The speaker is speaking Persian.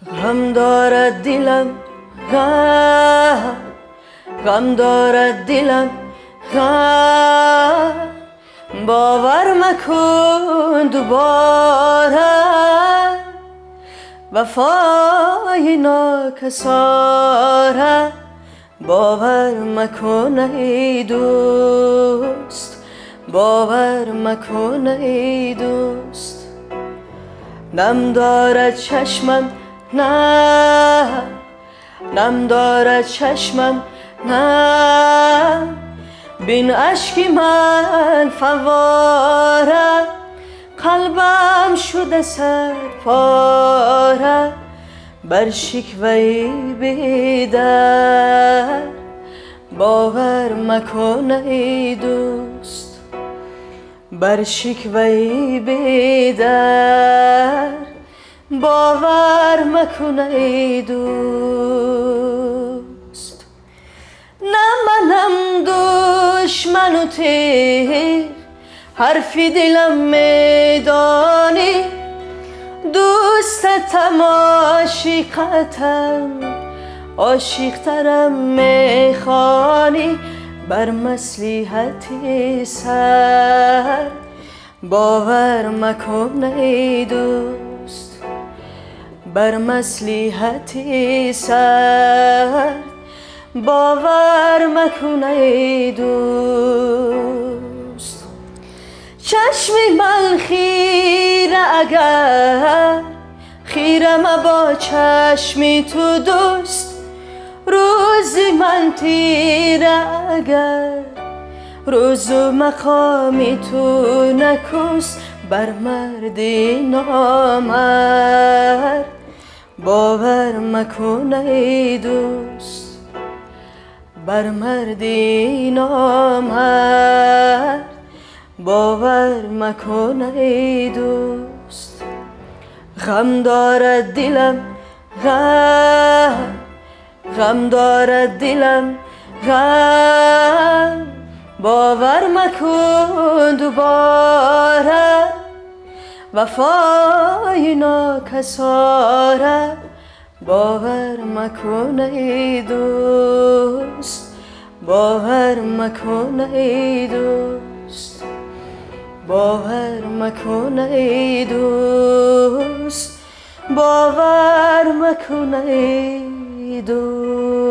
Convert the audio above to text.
غم دارد دلم غم دارد دلم باور مکن دوباره وفای ناکساره باور مکن ای دوست باور مکن ای دوست نم دارد چشمم نه نم دارد چشمم نه بین اشکی من فواره قلبم شده سر پاره بر شکوه بیدر باور مکن ای دوست بر شکوه بیدر باور مکن ای دوست نه منم دشمن و تیر حرفی دلم میدانی دوستتم عاشقتم عاشقترم میخوانی بر مصلحتی سر باور مکن ای دوست بر مصلحتی سر باور مکن ای دوست چشمی من خیره اگر خیره با چشمی تو دوست روزی من تیره اگر روز و مقامی تو نکست بر مردی نامرد باور مکن ای دوست بر مردی نامرد باور مکن ای دوست غم دارد دلم غم دارد دلم باور مکن دوباره وفای ناکساره باور مکن ای دوست باور مکن ای دوست باور مکن ای دوست باور مکن ای دوست